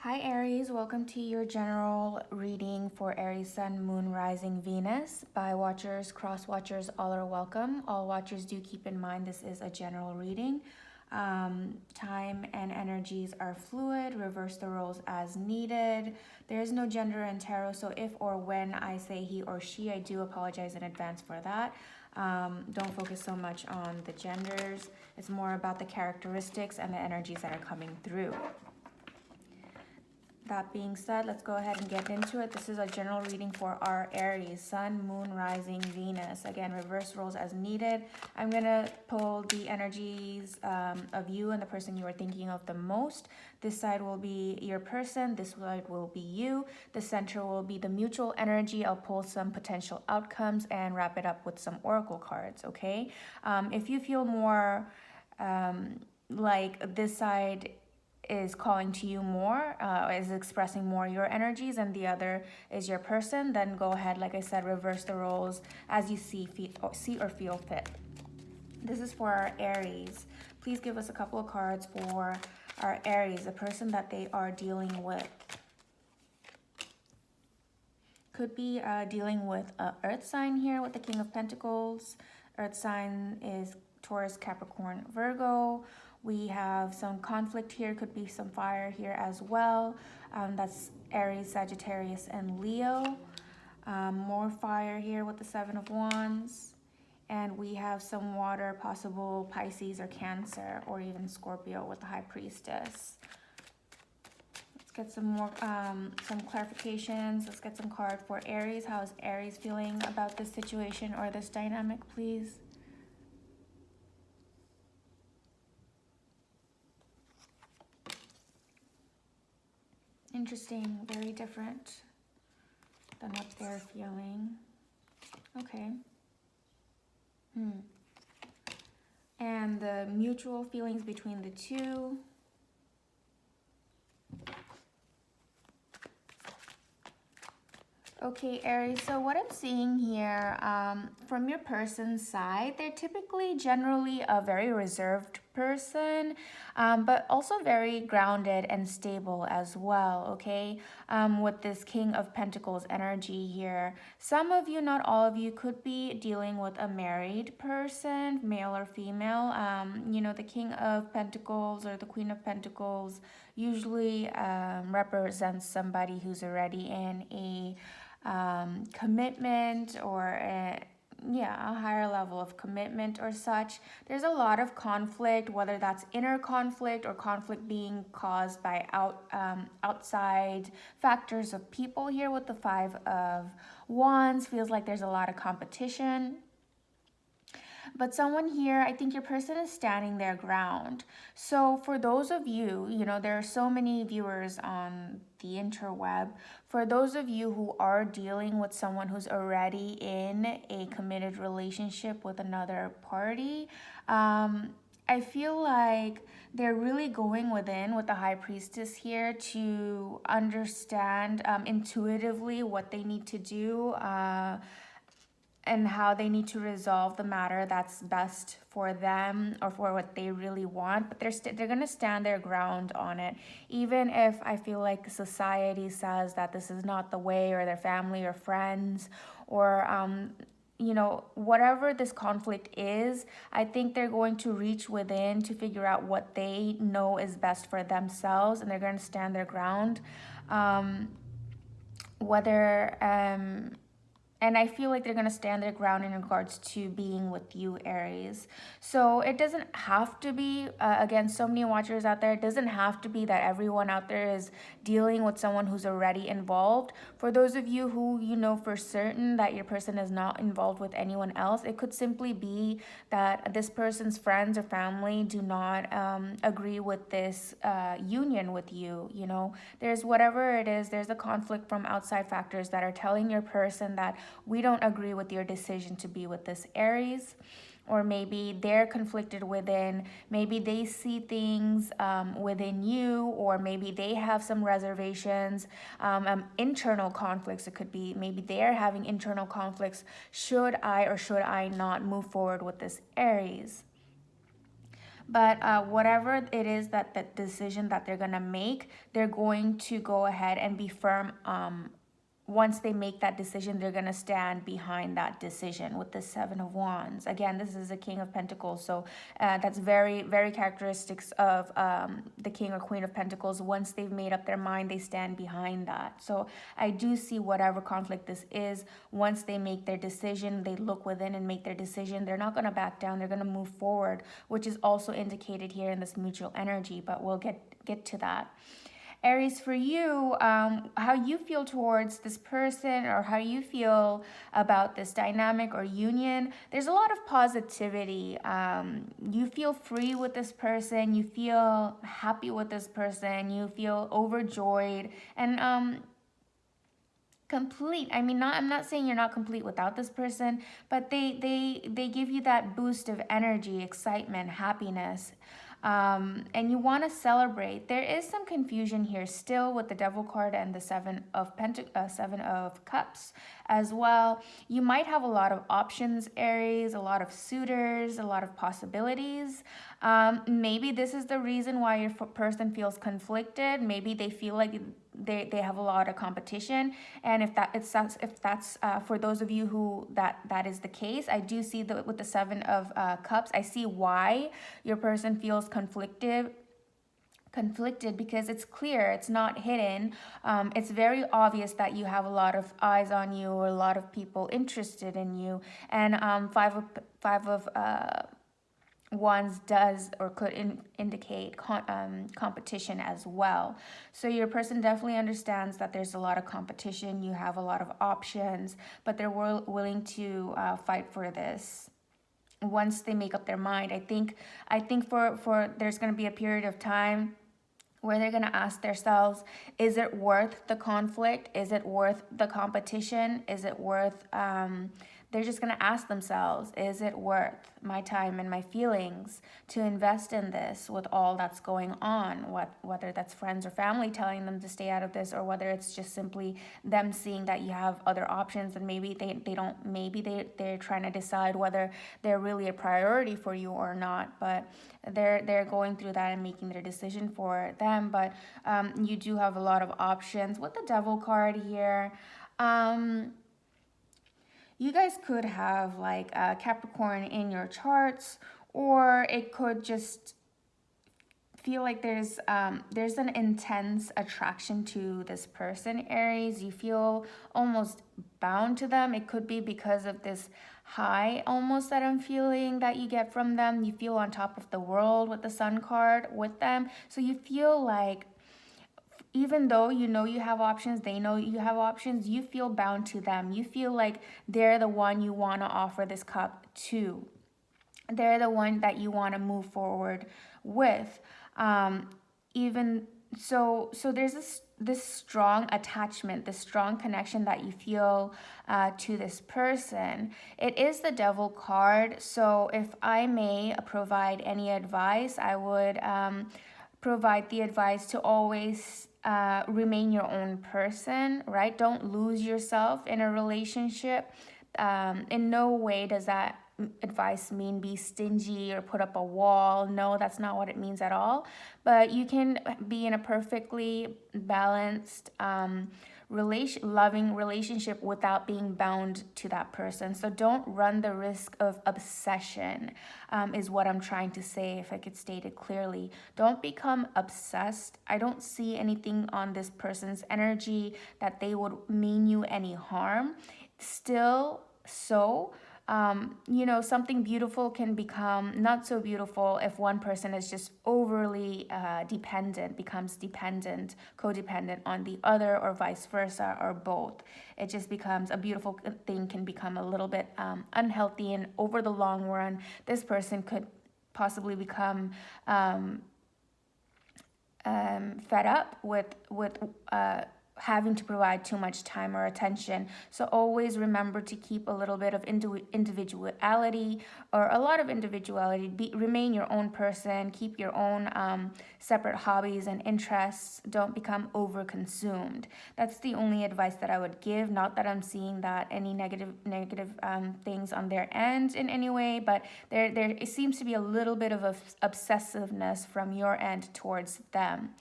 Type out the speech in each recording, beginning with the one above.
Hi Aries, welcome to your general reading for Aries Sun, Moon, Rising, Venus. By watchers, cross watchers, all are welcome. All watchers do keep in mind this is a general reading. Time and energies are fluid. Reverse the roles as needed. There is no gender in tarot, so if or when I say he or she, I do apologize in advance for that. Don't focus so much on the genders. It's more about the characteristics and the energies that are coming through. That being said, let's go ahead and get into it. This is a general reading for our Aries, Sun, Moon, Rising, Venus. Again, reverse roles as needed. I'm going to pull the energies of you and the person you are thinking of the most. This side will be your person. This side will be you. The center will be the mutual energy. I'll pull some potential outcomes and wrap it up with some oracle cards, okay? If you feel more like this side is calling to you more, is expressing more your energies, and the other is your person, then go ahead, like I said, reverse the roles as you see or feel fit. This is for our Aries. Please give us a couple of cards for our Aries, the person that they are dealing with. Could be dealing with an earth sign here with the King of Pentacles. Earth sign is Taurus, Capricorn, Virgo. We have some conflict here, could be some fire here as well. That's Aries, Sagittarius, and Leo. More fire here with the Seven of Wands. And we have some water, possible Pisces or Cancer, or even Scorpio with the High Priestess. Let's get some more, some clarifications. Let's get some card for Aries. How is Aries feeling about this situation or this dynamic, please? Interesting, very different than what they're feeling. Okay. And the mutual feelings between the two. Okay, Aries, so what I'm seeing here, from your person's side, they're typically generally a very reserved person, but also very grounded and stable as well, okay? With this King of Pentacles energy here. Some of you, not all of you, could be dealing with a married person, male or female. You know, the King of Pentacles or the Queen of Pentacles usually represents somebody who's already in a commitment or a higher level of commitment or such. There's a lot of conflict, whether that's inner conflict or conflict being caused by outside factors of people here with the Five of Wands. Feels like there's a lot of competition. But someone here, I think your person is standing their ground. So for those of you, you know, there are so many viewers on the interweb. For those of you who are dealing with someone who's already in a committed relationship with another party, I feel like they're really going within with the High Priestess here to understand intuitively what they need to do, and how they need to resolve the matter that's best for them or for what they really want. But they're going to stand their ground on it, even if I feel like society says that this is not the way, or their family or friends, or you know, whatever this conflict is. I think they're going to reach within to figure out what they know is best for themselves, and they're going to stand their ground. And I feel like they're going to stand their ground in regards to being with you, Aries. So it doesn't have to be, again, so many watchers out there, it doesn't have to be that everyone out there is dealing with someone who's already involved. For those of you who you know for certain that your person is not involved with anyone else, it could simply be that this person's friends or family do not agree with this union with you. You know, there's whatever it is, there's a conflict from outside factors that are telling your person that we don't agree with your decision to be with this Aries. Or maybe they're conflicted within, maybe they see things within you, or maybe they have some reservations, internal conflicts. It could be maybe they're having internal conflicts. Should I or should I not move forward with this Aries? But whatever it is that the decision that they're going to make, they're going to go ahead and be firm. Once they make that decision, they're going to stand behind that decision with the Seven of Wands. Again, this is a King of Pentacles, so that's very, very characteristics of the King or Queen of Pentacles. Once they've made up their mind, they stand behind that. So I do see whatever conflict this is, once they make their decision, they look within and make their decision, they're not going to back down, they're going to move forward, which is also indicated here in this mutual energy, but we'll get to that. Aries, for you, how you feel towards this person, or how you feel about this dynamic or union, there's a lot of positivity. You feel free with this person, you feel happy with this person, you feel overjoyed and complete. I mean, I'm not saying you're not complete without this person, but they give you that boost of energy, excitement, happiness. And you want to celebrate. There is some confusion here still with the Devil card and the Seven of Cups as well. You might have a lot of options, Aries, a lot of suitors, a lot of possibilities. Maybe this is the reason why your person feels conflicted. Maybe they feel like they have a lot of competition, and if that's for those of you who that is the case, I do see that with the Seven of Cups, I see why your person feels conflicted, because it's clear, it's not hidden. It's very obvious that you have a lot of eyes on you, or a lot of people interested in you. And five of Wands does or could indicate competition as well. So your person definitely understands that there's a lot of competition, you have a lot of options, but they're willing to fight for this once they make up their mind. I think for there's going to be a period of time where they're going to ask themselves, is it worth the conflict? Is it worth the competition? Is it worth they're just going to ask themselves, is it worth my time and my feelings to invest in this with all that's going on? Whether that's friends or family telling them to stay out of this, or whether it's just simply them seeing that you have other options, and maybe they're trying to decide whether they're really a priority for you or not. But they're going through that and making their decision for them. But you do have a lot of options with the Devil card here. You guys could have like a Capricorn in your charts, or it could just feel like there's an intense attraction to this person, Aries. You feel almost bound to them. It could be because of this high almost that I'm feeling that you get from them. You feel on top of the world with the Sun card with them. So you feel like, even though you know you have options, they know you have options, you feel bound to them. You feel like they're the one you want to offer this cup to. They're the one that you want to move forward with. Even so there's this strong attachment, this strong connection that you feel to this person. It is the Devil card, so if I may provide any advice, I would provide the advice to always remain your own person, right? Don't lose yourself in a relationship. In no way does that advice mean be stingy or put up a wall. No, that's not what it means at all. But you can be in a perfectly balanced, loving relationship without being bound to that person. So don't run the risk of obsession, is what I'm trying to say, if I could state it clearly. Don't become obsessed. I don't see anything on this person's energy that they would mean you any harm. Still, something beautiful can become not so beautiful if one person is just overly becomes codependent on the other, or vice versa, or both. It just becomes, a beautiful thing can become a little bit unhealthy, and over the long run, this person could possibly become fed up with having to provide too much time or attention. So always remember to keep a little bit of individuality, or a lot of individuality. Remain your own person. Keep your own separate hobbies and interests. Don't become overconsumed. That's the only advice that I would give. Not that I'm seeing that any negative things on their end in any way, but there it seems to be a little bit of a obsessiveness from your end towards them.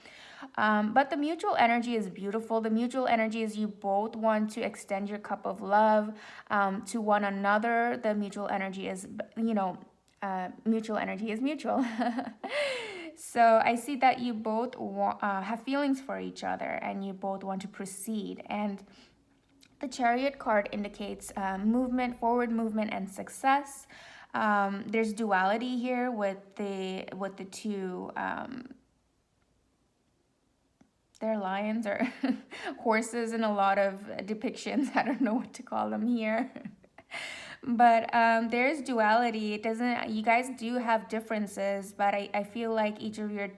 But the mutual energy is beautiful. The mutual energy is you both want to extend your cup of love to one another. The mutual energy is, mutual energy is mutual. So I see that you both have feelings for each other, and you both want to proceed. And the Chariot card indicates forward movement, and success. There's duality here with the two. They're lions or horses in a lot of depictions. I don't know what to call them here. But there's duality. It doesn't. You guys do have differences, but I feel like each of your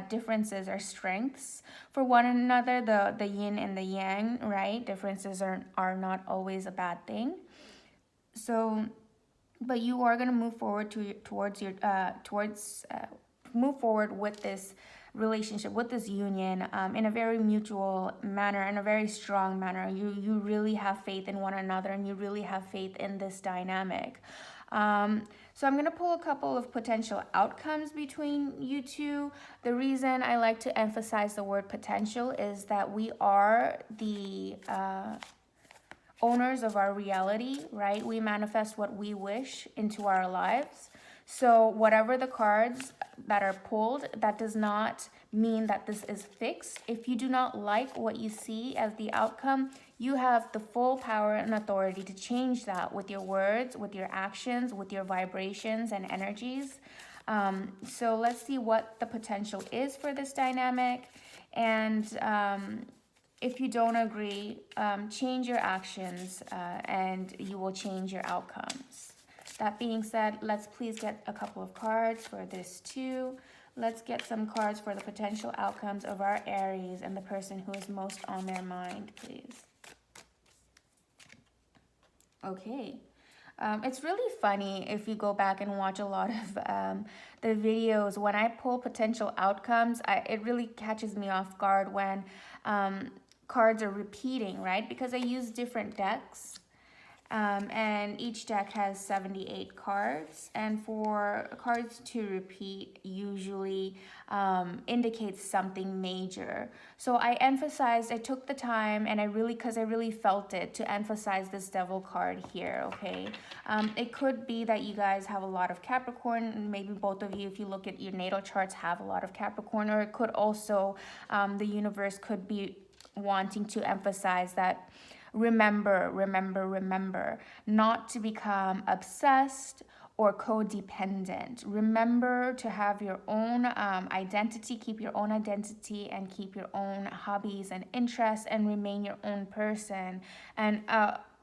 differences are strengths for one another. The yin and the yang, right? Differences are not always a bad thing. So, but you are gonna move forward move forward with this relationship, with this union, in a very mutual manner, in a very strong manner. You really have faith in one another, and you really have faith in this dynamic. So I'm going to pull a couple of potential outcomes between you two. The reason I like to emphasize the word potential is that we are the owners of our reality, right? We manifest what we wish into our lives. So whatever the cards that are pulled, that does not mean that this is fixed. If you do not like what you see as the outcome, you have the full power and authority to change that with your words, with your actions, with your vibrations and energies. So let's see what the potential is for this dynamic. And if you don't agree, change your actions and you will change your outcomes. That being said, let's please get a couple of cards for this too. Let's get some cards for the potential outcomes of our Aries and the person who is most on their mind, please. Okay. It's really funny if you go back and watch a lot of the videos. When I pull potential outcomes, it really catches me off guard when cards are repeating, right? Because I use different decks. And each deck has 78 cards, and for cards to repeat usually indicates something major. So I took the time, and because I really felt it, to emphasize this Devil card here, okay? It could be that you guys have a lot of Capricorn, and maybe both of you, if you look at your natal charts, have a lot of Capricorn, or it could also, the universe could be wanting to emphasize that remember not to become obsessed or codependent. Remember to have your own identity, keep your own identity, and keep your own hobbies and interests, and remain your own person, and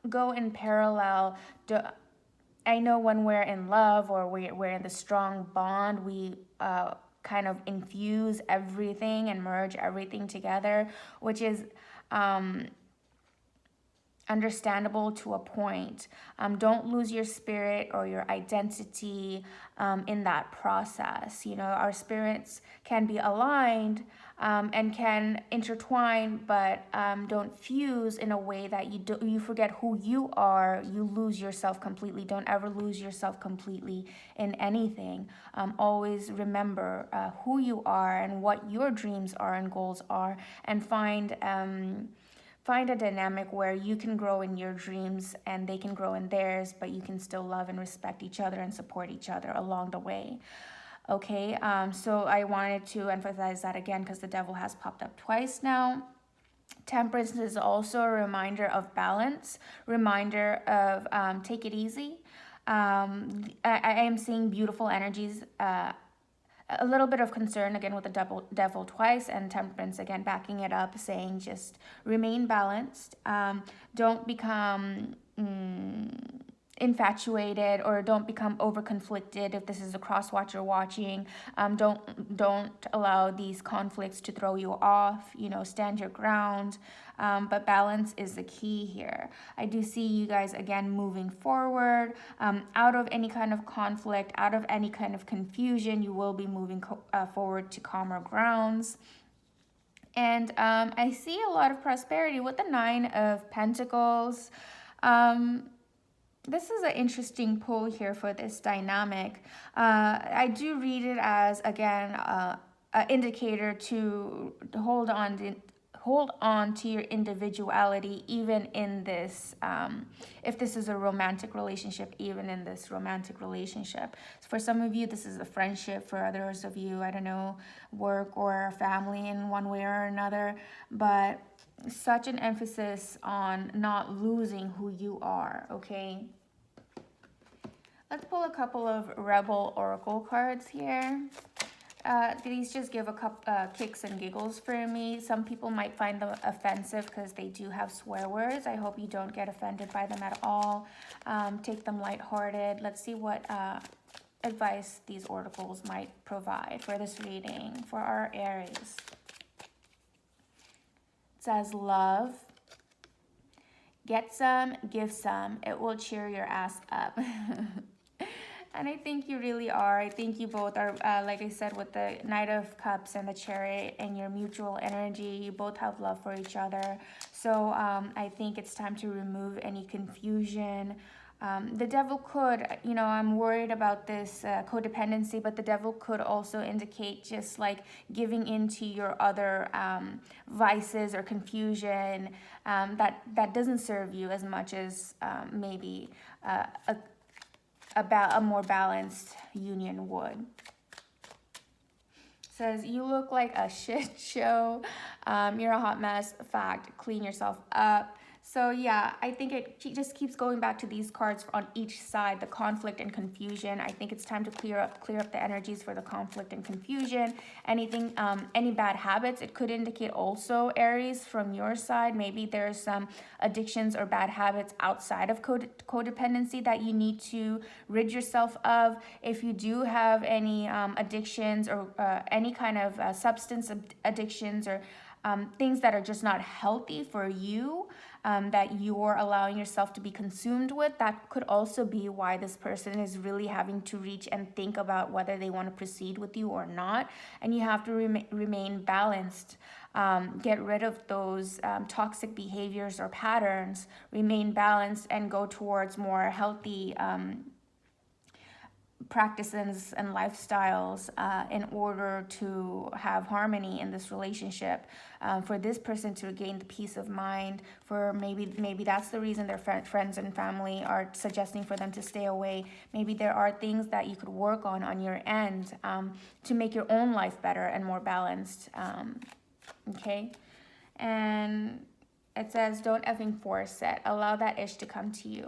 go in parallel. I know when we're in love, or we're in the strong bond, we kind of infuse everything and merge everything together, which is understandable to a point. Don't lose your spirit or your identity in that process. You know, our spirits can be aligned and can intertwine, but don't fuse in a way that you forget who you are. You lose yourself completely. Don't ever lose yourself completely in anything. Always remember who you are and what your dreams are and goals are, and find a dynamic where you can grow in your dreams and they can grow in theirs, but you can still love and respect each other and support each other along the way. Okay, so I wanted to emphasize that again because the Devil has popped up twice now. Temperance is also a reminder of balance, reminder of take it easy. I am seeing beautiful energies, a little bit of concern again with the devil twice, and Temperance again backing it up, saying just remain balanced. Don't become infatuated, or don't become over conflicted. If this is a cross watcher watching, don't allow these conflicts to throw you off. You know, stand your ground. But balance is the key here. I do see you guys again moving forward, out of any kind of conflict, out of any kind of confusion. You will be moving forward to calmer grounds. And I see a lot of prosperity with the Nine of Pentacles. This is an interesting pull here for this dynamic. I do read it as, again, an indicator to hold on to your individuality, even in this, if this is a romantic relationship, even in this romantic relationship. So for some of you, this is a friendship. For others of you, I don't know, work or family in one way or another. But such an emphasis on not losing who you are, okay? Let's pull a couple of Rebel Oracle cards here. These just give a couple kicks and giggles for me. Some people might find them offensive because they do have swear words. I hope you don't get offended by them at all. Take them lighthearted. Let's see what advice these oracles might provide for this reading for our Aries. It says, love. Get some, give some. It will cheer your ass up. And I think you really are. I think you both are, like I said, with the Knight of Cups and the Chariot and your mutual energy, you both have love for each other. So I think it's time to remove any confusion. The devil could, you know, I'm worried about this codependency, but the devil could also indicate just like giving into your other vices or confusion that doesn't serve you as much as maybe a more balanced union would. Says, you look like a shit show. You're a hot mess. Fact, clean yourself up. So yeah, I think it just keeps going back to these cards on each side, the conflict and confusion. I think it's time to clear up the energies for the conflict and confusion. Anything, any bad habits, it could indicate also, Aries, from your side. Maybe there's some addictions or bad habits outside of codependency that you need to rid yourself of. If you do have any addictions or any kind of substance addictions or things that are just not healthy for you, that you're allowing yourself to be consumed with, that could also be why this person is really having to reach and think about whether they want to proceed with you or not. And you have to remain balanced. Get rid of those toxic behaviors or patterns, remain balanced, and go towards more healthy practices and lifestyles in order to have harmony in this relationship, for this person to gain the peace of mind. For maybe that's the reason their friends and family are suggesting for them to stay away. Maybe there are things that you could work on your end to make your own life better and more balanced. Okay, and it says, don't effing force it. Allow that ish to come to you.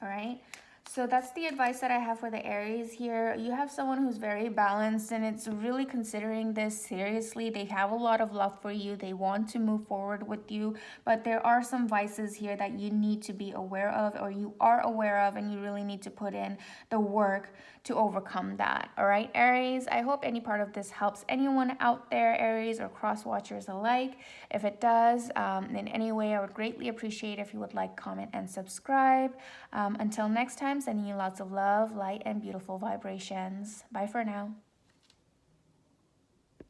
All right. So that's the advice that I have for the Aries here. You have someone who's very balanced and it's really considering this seriously. They have a lot of love for you. They want to move forward with you, but there are some vices here that you need to be aware of, or you are aware of, and you really need to put in the work to overcome that. All right, Aries, I hope any part of this helps anyone out there, Aries or cross watchers alike. If it does, in any way, I would greatly appreciate if you would like, comment, and subscribe. Until next time, sending you lots of love, light, and beautiful vibrations. Bye for now.